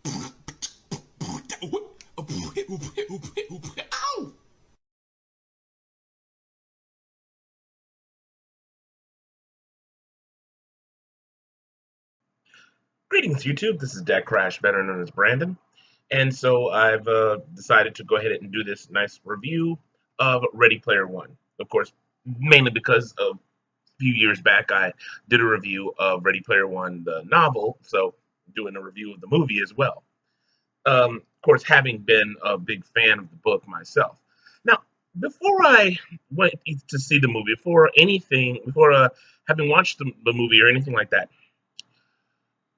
Ow! Greetings, YouTube. This is DecKrash, better known as Brandon. And so I've decided to go ahead and do this nice review of Ready Player One. Of course, mainly because of a few years back I did a review of Ready Player One, the novel, so doing a review of the movie as well. Of course, having been a big fan of the book myself. Now, before I went to see the movie, before having watched the movie or anything like that,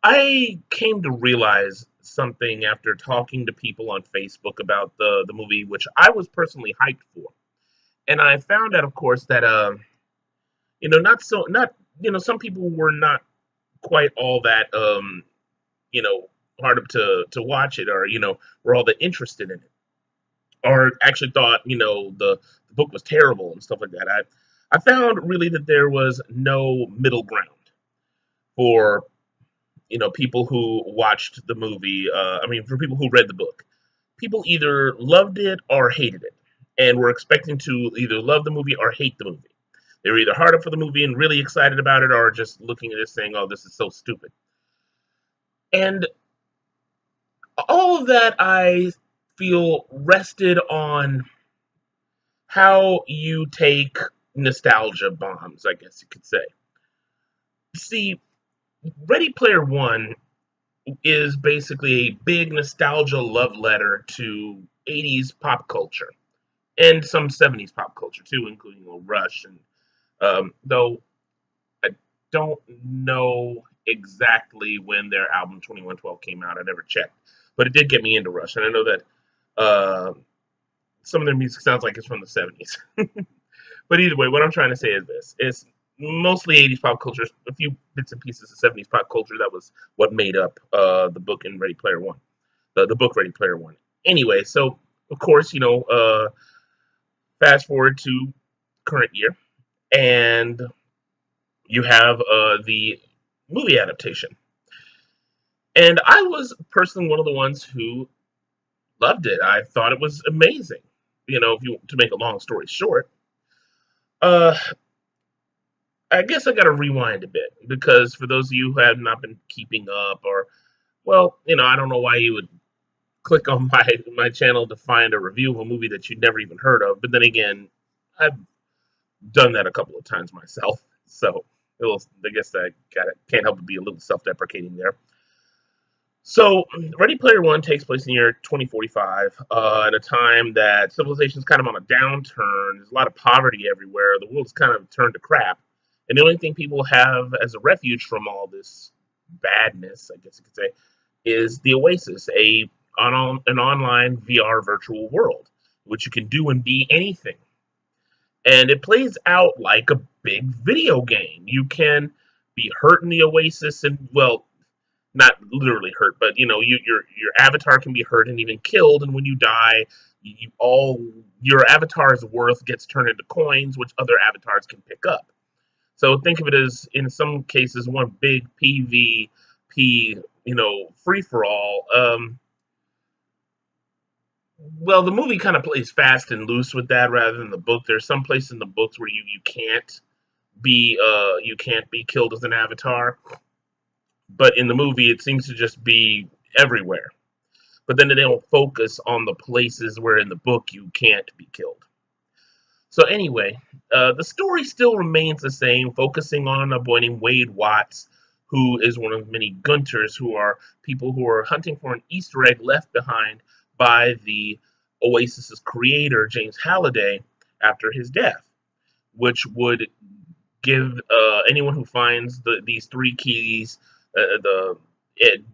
I came to realize something after talking to people on Facebook about the movie, which I was personally hyped for. And I found out, of course, that not so not some people were not quite all that you know, hard up to watch it, or were all that interested in it, or actually thought the book was terrible and stuff like that. I found really that there was no middle ground for people who watched the movie. I mean, for people who read the book, people either loved it or hated it, and were expecting to either love the movie or hate the movie. They were either hard up for the movie and really excited about it, or just looking at it saying, "Oh, this is so stupid." And all of that, I feel, rested on how you take nostalgia bombs, I guess you could say. See, Ready Player One is basically a big nostalgia love letter to 80s pop culture and some 70s pop culture too, including Rush. And though I don't know exactly when their album 2112 came out, I never checked, but it did get me into Rush. And I know that some of their music sounds like it's from the 70s. But either way, what I'm trying to say is this: it's mostly 80s pop culture, a few bits and pieces of 70s pop culture. That was what made up the book in Ready Player One, the book Ready Player One. Anyway, so of course, fast forward to current year, and you have the movie adaptation. And I was personally one of the ones who loved it. I thought it was amazing. If you to make a long story short, uh, I guess I got to rewind a bit because for those of you who have not been keeping up, or well, I don't know why you would click on my channel to find a review of a movie that you'd never even heard of. But then again, I've done that a couple of times myself, so I guess I can't help but be a little self-deprecating there. So, Ready Player One takes place in the year 2045, at a time that civilization is kind of on a downturn. There's a lot of poverty everywhere. The world's kind of turned to crap, and the only thing people have as a refuge from all this badness, I guess you could say, is the Oasis, an online VR virtual world, which you can do and be anything. And it plays out like a big video game. You can be hurt in the Oasis, and well, not literally hurt, but your avatar can be hurt and even killed. And when you die, all your avatar's worth gets turned into coins, which other avatars can pick up. So think of it as, in some cases, one big PvP, free for all. Well, the movie kind of plays fast and loose with that rather than the book. There's some place in the books where you can't be killed as an avatar, but in the movie it seems to just be everywhere. But then they don't focus on the places where in the book you can't be killed. So anyway, the story still remains the same, focusing on avoiding Wade Watts, who is one of many Gunters, who are people who are hunting for an Easter egg left behind by the Oasis's creator, James Halliday, after his death, which would give anyone who finds these three keys, it,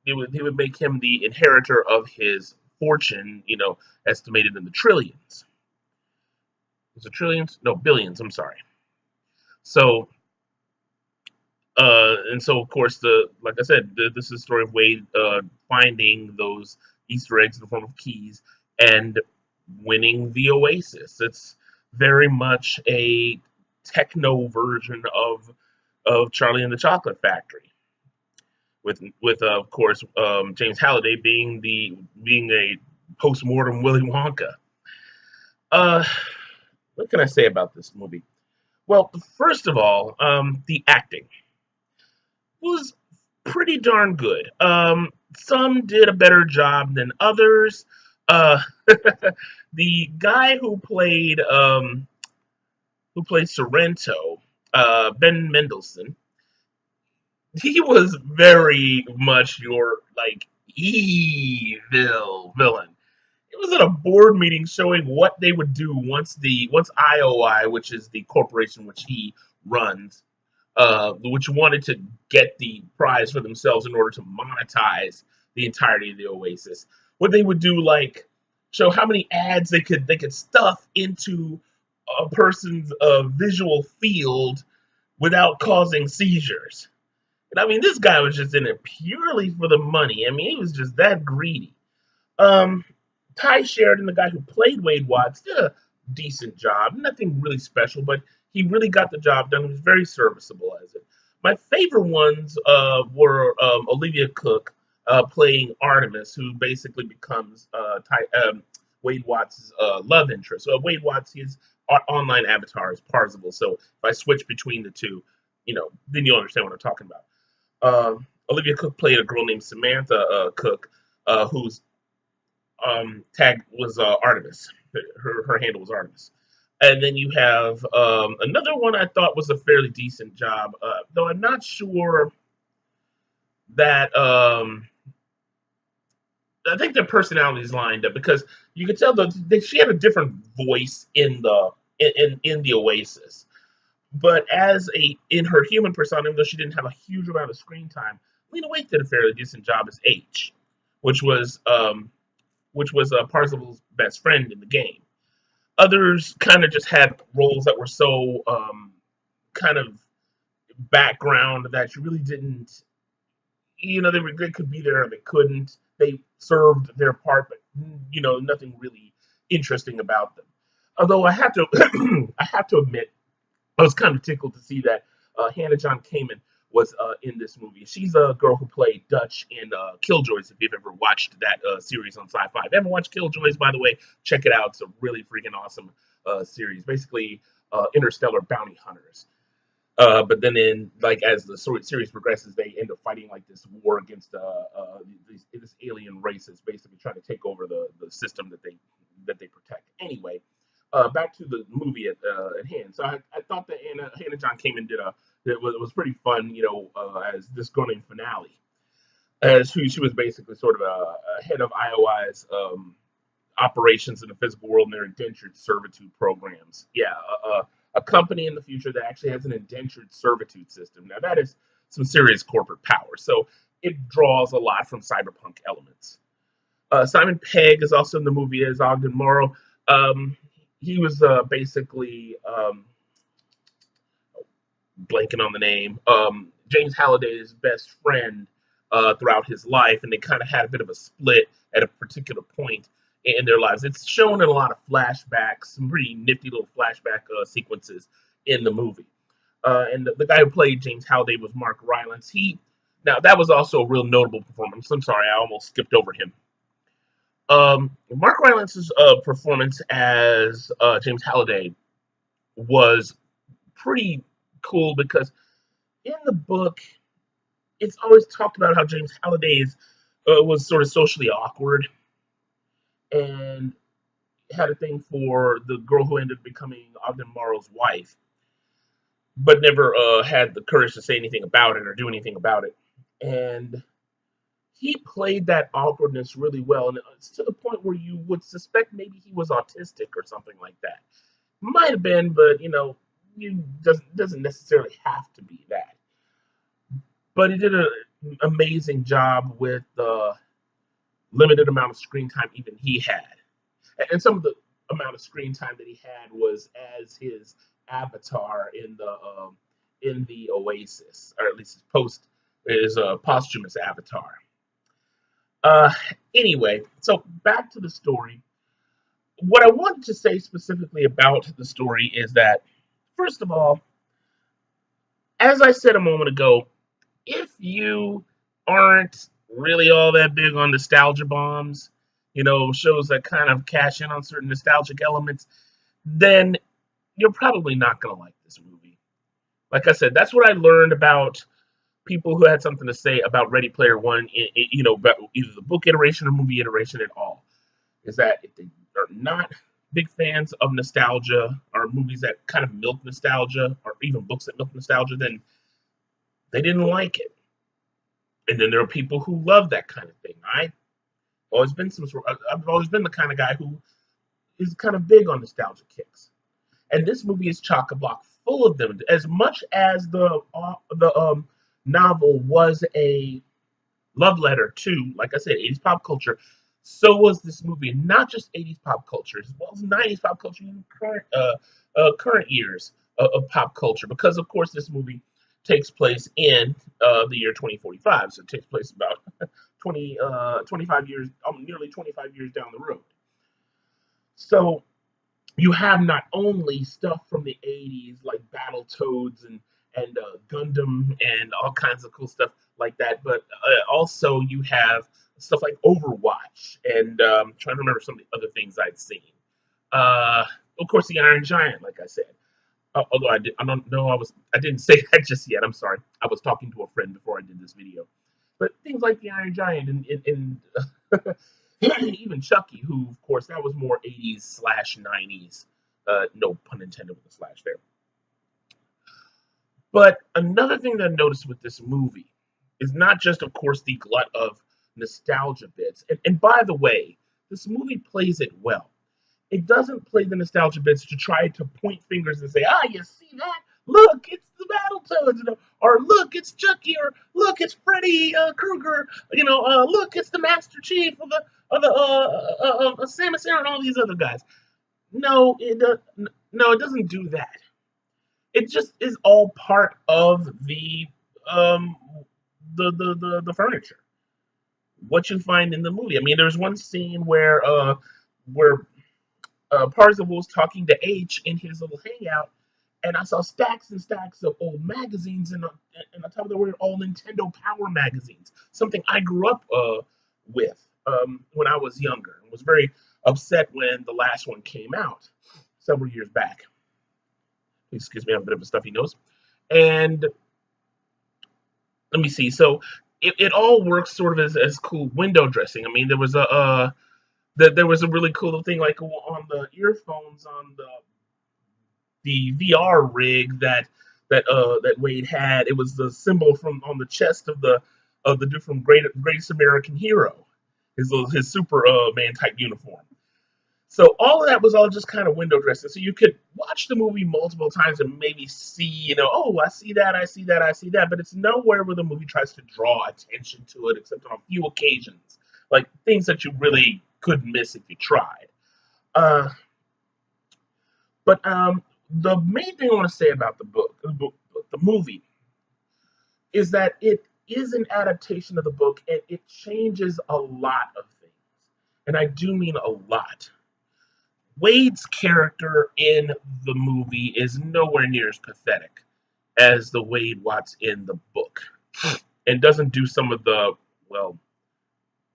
it would make him the inheritor of his fortune, estimated in the trillions. Is it trillions? No, billions. I'm sorry. So, and so of course, like I said, this is the story of Wade finding those Easter eggs in the form of keys and winning the Oasis. It's very much a techno version of Charlie and the Chocolate Factory, with of course James Halliday being a post-mortem Willy Wonka. Uh, what can I say about this movie? Well, first of all, the acting was pretty darn good. Some did a better job than others. Uh, the guy who played Sorrento, Ben Mendelsohn, he was very much your like evil villain. It was at a board meeting showing what they would do once IOI, which is the corporation which he runs, which wanted to get the prize for themselves in order to monetize the entirety of the Oasis. What they would do, like show how many ads they could stuff into a person's visual field without causing seizures. And I mean, this guy was just in it purely for the money. I mean, he was just that greedy. Um, Ty Sheridan, the guy who played Wade Watts, did a decent job. Nothing really special, but he really got the job done. He was very serviceable as it. My favorite ones were Olivia Cook playing Artemis, who basically becomes Wade Watts' love interest. So Wade Watts, his online avatar is Parzival. So if I switch between the two, then you'll understand what I'm talking about. Olivia Cook played a girl named Samantha Cook, whose tag was Artemis. Her handle was Artemis. And then you have another one I thought was a fairly decent job, though I'm not sure that I think their personalities lined up because you could tell that she had a different voice in the Oasis. But as a in her human persona, even though she didn't have a huge amount of screen time, Lena Waithe did a fairly decent job as H, which was Parzival's best friend in the game. Others kind of just had roles that were so kind of background that you really didn't, they could be there or they couldn't. They served their part, but nothing really interesting about them. Although I have to, I have to admit, I was kind of tickled to see that Hannah John Kamen was in this movie. She's a girl who played Dutch in Killjoys. If you've ever watched that series on Sci-Fi, if you haven't watched Killjoys, by the way, check it out. It's a really freaking awesome series. Basically, interstellar bounty hunters. But then, as the series progresses, they end up fighting like this war against this alien race that's basically trying to take over the system that they protect. Anyway, back to the movie at hand. So I thought that Hannah John came and it was pretty fun, as this going finale. As she was basically sort of a head of IOI's operations in the physical world and their indentured servitude programs. Yeah, a company in the future that actually has an indentured servitude system. Now that is some serious corporate power. So it draws a lot from cyberpunk elements. Simon Pegg is also in the movie as Ogden Morrow. He was basically blanking on the name. James Halliday's best friend throughout his life, and they kind of had a bit of a split at a particular point in their lives. It's shown in a lot of flashbacks, some pretty nifty little flashback sequences in the movie. And the guy who played James Halliday was Mark Rylance. Now that was also a real notable performance. I'm sorry, I almost skipped over him. Mark Rylance's performance as James Halliday was pretty cool because in the book, it's always talked about how James Halliday was sort of socially awkward and had a thing for the girl who ended up becoming Ogden Morrow's wife, but never had the courage to say anything about it or do anything about it. And he played that awkwardness really well, and it's to the point where you would suspect maybe he was autistic or something like that. Might have been, but you doesn't necessarily have to be that. But he did an amazing job with the limited amount of screen time even he had, and some of the amount of screen time that he had was as his avatar in the Oasis, or at least his posthumous avatar. Uh, anyway, so back to the story. What I wanted to say specifically about the story is that, first of all, as I said a moment ago, if you aren't really all that big on nostalgia bombs, shows that kind of cash in on certain nostalgic elements, then you're probably not going to like this movie. Like I said, that's what I learned about people who had something to say about Ready Player One, about either the book iteration or movie iteration at all, is that if they are not big fans of nostalgia or movies that kind of milk nostalgia or even books that milk nostalgia, then they didn't like it. And then there are people who love that kind of thing. I've always been the kind of guy who is kind of big on nostalgia kicks. And this movie is chock a block full of them. As much as the novel was a love letter to, like I said, 80s pop culture, so was this movie. Not just 80s pop culture, as well as 90s pop culture, and current years of pop culture. Because of course, this movie takes place in the year 2045, so it takes place about 25 years, nearly 25 years down the road. So you have not only stuff from the 80s like Battletoads and Gundam and all kinds of cool stuff like that, but also you have stuff like Overwatch and trying to remember some of the other things I'd seen. Uh, of course, the Iron Giant, like I said. Although I don't know, I didn't say that just yet. I'm sorry. I was talking to a friend before I did this video. But things like the Iron Giant and even Chucky, who of course that was more 80s slash 90s. No pun intended with the slash there. But another thing that I noticed with this movie is not just, of course, the glut of nostalgia bits. And by the way, this movie plays it well. It doesn't play the nostalgia bits to try to point fingers and say, you see that? Look, it's the Battletoads, or look, it's Chucky, or look, it's Freddy Krueger, look, it's the Master Chief of the Samus Aran and all these other guys. No, it doesn't do that. It just is all part of um the furniture. What you find in the movie. I mean, there's one scene where Parzable's talking to H in his little hangout, and I saw stacks and stacks of old magazines, and on top of that were all Nintendo Power magazines, something I grew up with when I was younger, and was very upset when the last one came out several years back. Excuse me, I have a bit of a stuffy nose. And let me see. So it all works sort of as cool window dressing. I mean, there was a really cool thing like on the earphones on the VR rig that Wade had. It was the symbol from on the chest of the different greatest American hero, his Superman type uniform. So all of that was all just kind of window dressing. So you could watch the movie multiple times and maybe see, oh, I see that, I see that, I see that. But it's nowhere where the movie tries to draw attention to it, except on a few occasions, like things that you really couldn't miss if you tried. Uh, but the main thing I want to say about the movie, is that it is an adaptation of the book and it changes a lot of things. And I do mean a lot. Wade's character in the movie is nowhere near as pathetic as the Wade Watts in the book, and doesn't do some of the well,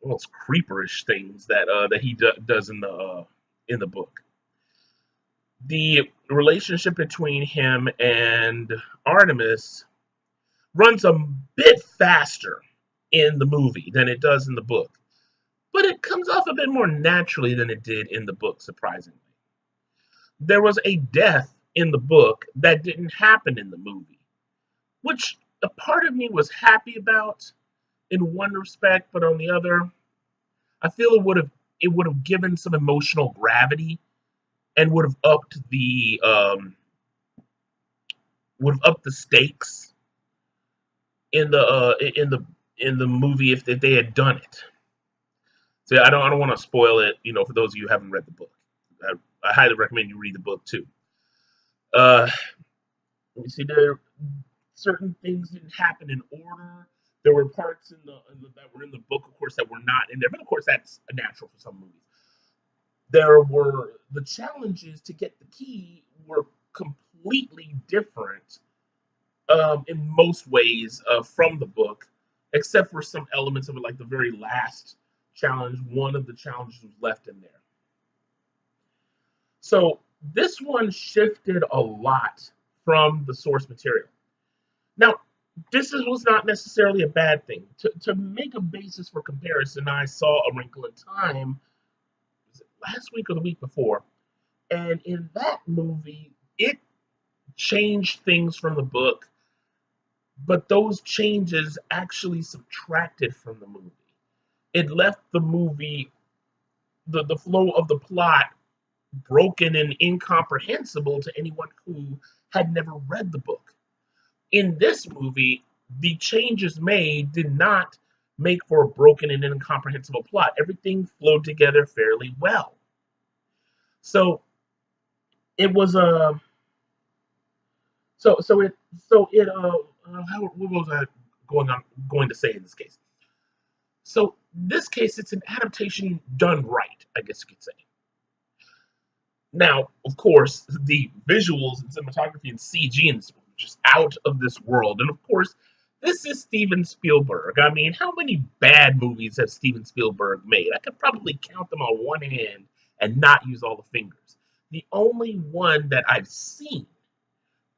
almost creeperish things that he does in the book. The relationship between him and Artemis runs a bit faster in the movie than it does in the book, but it comes off a bit more naturally than it did in the book, surprisingly. There was a death in the book that didn't happen in the movie, which a part of me was happy about in one respect, but on the other, I feel it would have given some emotional gravity and would have upped the stakes in the movie if they had done it. So I don't want to spoil it, for those of you who haven't read the book. I highly recommend you read the book too. Uh, Let me see. There certain things didn't happen in order. There were parts that were in the book, of course, that were not in there, but of course that's natural for some movies. There were the challenges to get the key were completely different in most ways from the book, except for some elements of it, like the very last challenge. One of the challenges was left in there. So this one shifted a lot from the source material. Now, was not necessarily a bad thing. To make a basis for comparison, I saw A Wrinkle in Time, was it last week or the week before? And in that movie, it changed things from the book, but those changes actually subtracted from the movie. It left the movie, the flow of the plot, broken and incomprehensible to anyone who had never read the book. In this movie, the changes made did not make for a broken and incomprehensible plot. Everything flowed together fairly well. So it was a so it how, what was I going to say in this case? So this case, it's an adaptation done right, I guess you could say. Now, of course, the visuals and cinematography and CG in this movie are just out of this world. And of course, this is Steven Spielberg. I mean, how many bad movies have Steven Spielberg made? I could probably count them on one hand and not use all the fingers. The only one that I've seen,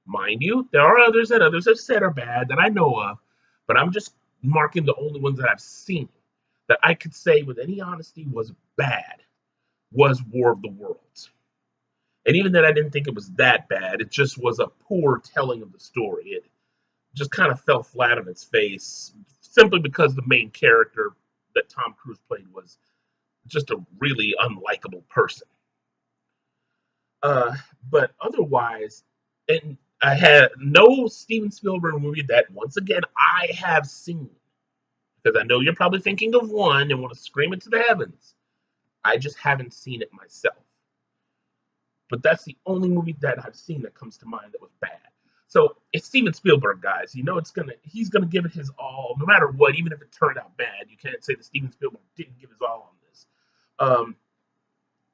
mind you, there are others that others have said are bad that I know of, but I'm just marking the only ones that I've seen that I could say with any honesty was bad, was War of the Worlds. And even then, I didn't think it was that bad. It just was a poor telling of the story. It just kind of fell flat on its face simply because the main character that Tom Cruise played was just a really unlikable person. But otherwise, and I had no Steven Spielberg movie that, once again, I have seen. Because I know you're probably thinking of one and want to scream it to the heavens. I just haven't seen it myself. But that's the only movie that I've seen that comes to mind that was bad. So it's Steven Spielberg, guys. You know he's gonna give it his all, no matter what, even if it turned out bad. You can't say that Steven Spielberg didn't give his all on this.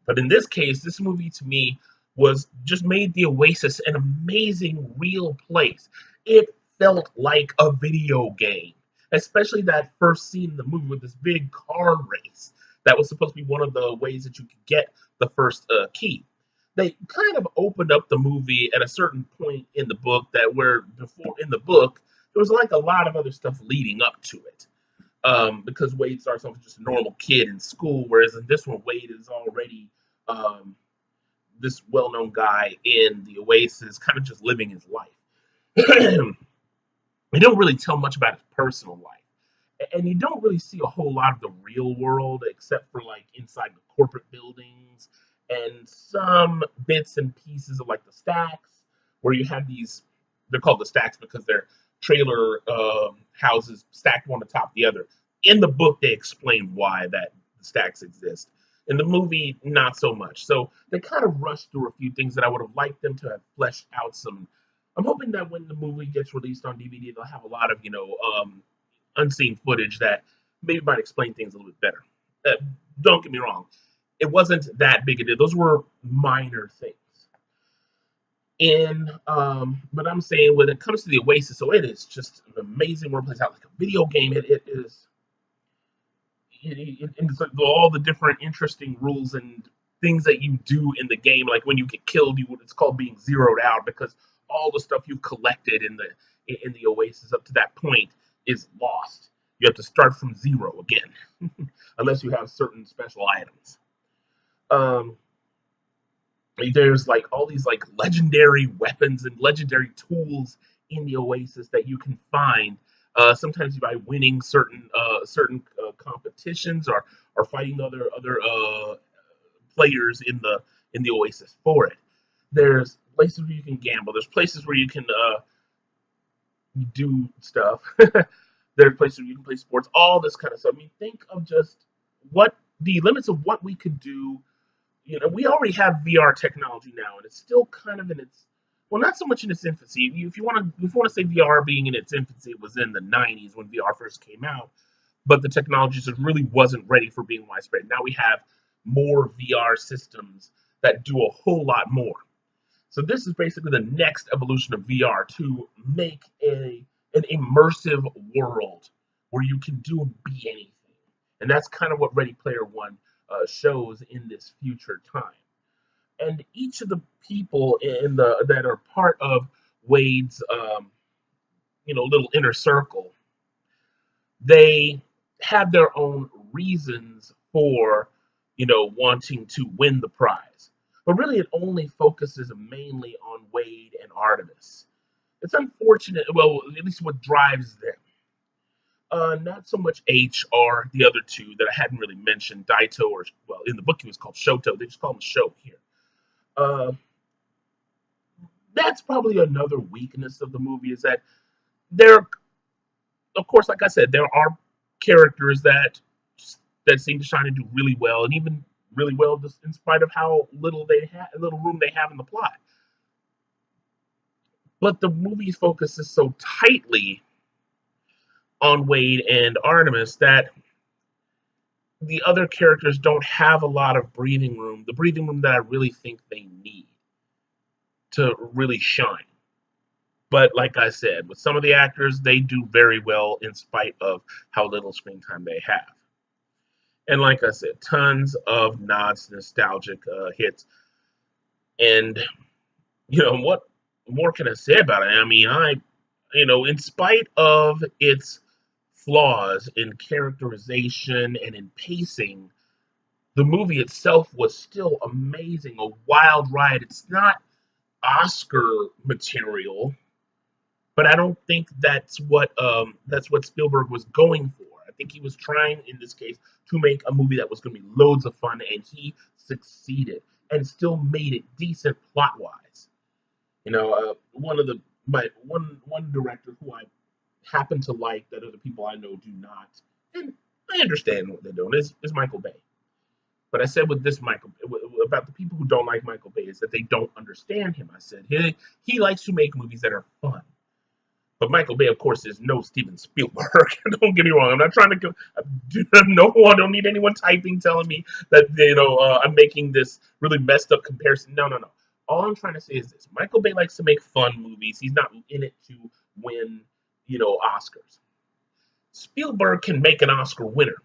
But in this case, this movie to me was just made the Oasis an amazing real place. It felt like a video game, especially that first scene in the movie with this big car race. That was supposed to be one of the ways that you could get the first key. They kind of opened up the movie at a certain point in the book that where before in the book there was like a lot of other stuff leading up to it. Because Wade starts off as just a normal kid in school, whereas in this one Wade is already this well-known guy in the Oasis, kind of just living his life. They don't really tell much about his personal life, and you don't really see a whole lot of the real world except for like inside the corporate buildings and some bits and pieces of like the stacks where you have these. They're called the stacks because they're trailer houses stacked one atop the other. In the book, they explain why that the stacks exist. In the movie, not so much. So they kind of rushed through a few things that I would have liked them to have fleshed out some. I'm hoping that when the movie gets released on DVD, they'll have a lot of unseen footage that maybe might explain things a little bit better. Don't get me wrong, it wasn't that big a deal. Those were minor things. But I'm saying when it comes to the Oasis, so it is just an amazing workplace out like a video game. It is. It's like all the different interesting rules and things that you do in the game. Like when you get killed, it's called being zeroed out because all the stuff you've collected in the Oasis up to that point is lost. You have to start from zero again, unless you have certain special items. Um, there's like all these like legendary weapons and legendary tools in the Oasis that you can find. Sometimes by winning certain competitions or fighting other players in the Oasis for it. There's places where you can gamble. There's places where you can do stuff. There's places where you can play sports. All this kind of stuff. I mean, think of just what the limits of what we could do. We already have VR technology now, and it's still kind of in its not so much in its infancy. If you want to say VR being in its infancy, it was in the '90s when VR first came out, but the technology just really wasn't ready for being widespread. Now we have more VR systems that do a whole lot more. So this is basically the next evolution of VR to make an immersive world where you can do and be anything. And that's kind of what Ready Player One shows in this future time. And each of the people in the that are part of Wade's little inner circle, they have their own reasons for wanting to win the prize. But really, it only focuses mainly on Wade and Artemis. It's unfortunate. Well, at least what drives them. Not so much H or the other two that I hadn't really mentioned, Daito, or well, in the book he was called Shoto. They just call him Sho here. Uh, that's probably another weakness of the movie is that there, of course, like I said, there are characters that seem to shine and do really well, and even really well, just in spite of how little room they have in the plot. But the movie focuses so tightly on Wade and Artemis that the other characters don't have a lot of breathing room, the breathing room that I really think they need to really shine. But like I said, with some of the actors, they do very well in spite of how little screen time they have. And like I said, tons of nods, nostalgic hits. And, what more can I say about it? I mean, in spite of its flaws in characterization and in pacing, the movie itself was still amazing, a wild ride. It's not Oscar material, but I don't think that's what Spielberg was going for. I think he was trying in this case to make a movie that was going to be loads of fun, and he succeeded and still made it decent plot wise. One of the my one director who I happen to like that other people I know do not, and I understand what they're doing is Michael Bay. But I said with this Michael about the people who don't like Michael Bay is that they don't understand him. I said he likes to make movies that are fun. But Michael Bay, of course, is no Steven Spielberg. Don't get me wrong. I'm not trying to. No one. Don't need anyone typing telling me that I'm making this really messed up comparison. No, no, no. All I'm trying to say is this: Michael Bay likes to make fun movies. He's not in it to win, Oscars. Spielberg can make an Oscar winner,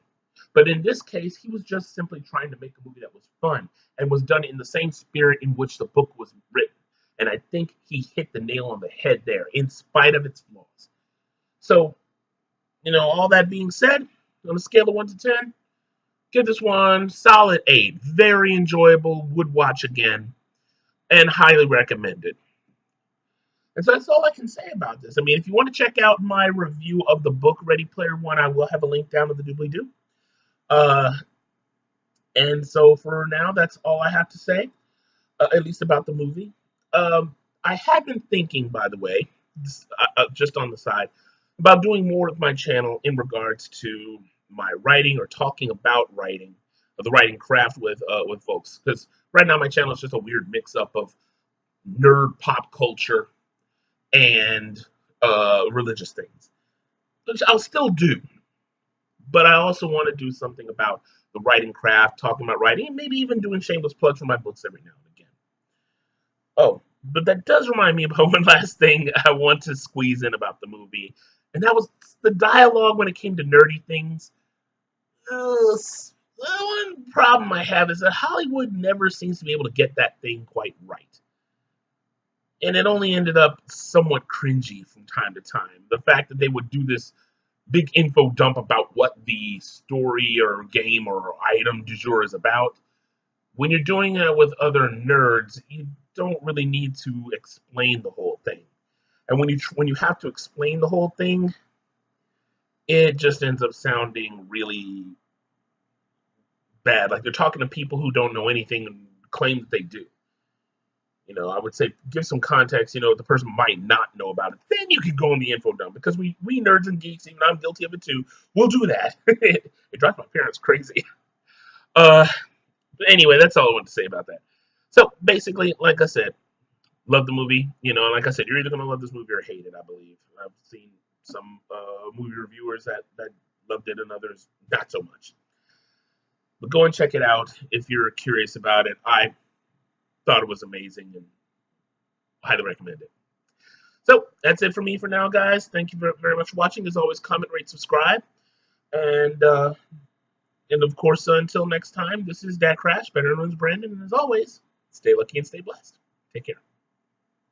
but in this case, he was just simply trying to make a movie that was fun and was done in the same spirit in which the book was written. And I think he hit the nail on the head there, in spite of its flaws. So, all that being said, on a scale of 1 to 10, give this one solid 8. Very enjoyable, would watch again, and highly recommended. And so that's all I can say about this. I mean, if you want to check out my review of the book Ready Player One, I will have a link down in the doobly doo. Uh, and so for now, that's all I have to say, at least about the movie. I have been thinking, by the way, just on the side, about doing more with my channel in regards to my writing or talking about writing, or the writing craft with folks. Because right now my channel is just a weird mix up of nerd pop culture and religious things, which I'll still do. But I also want to do something about the writing craft, talking about writing, and maybe even doing shameless plugs for my books every now and again. Oh, but that does remind me about one last thing I want to squeeze in about the movie, and that was the dialogue when it came to nerdy things. One problem I have is that Hollywood never seems to be able to get that thing quite right. And it only ended up somewhat cringy from time to time. The fact that they would do this big info dump about what the story or game or item du jour is about. When you're doing it with other nerds, you don't really need to explain the whole thing. And when you have to explain the whole thing, it just ends up sounding really bad. Like they're talking to people who don't know anything and claim that they do. I would say give some context, the person might not know about it. Then you can go in the info dump because we nerds and geeks, even I'm guilty of it too, we'll do that. It drives my parents crazy. But anyway, that's all I want to say about that. So basically, like I said, love the movie. Like I said, you're either gonna love this movie or hate it. I believe I've seen some movie reviewers that loved it and others not so much. But go and check it out if you're curious about it. I thought it was amazing and highly recommend it. So that's it for me for now, guys. Thank you very, very much for watching. As always, comment, rate, subscribe. And and of course, until next time, this is DecKrash, better known as Brandon, and as always, stay lucky and stay blessed. Take care.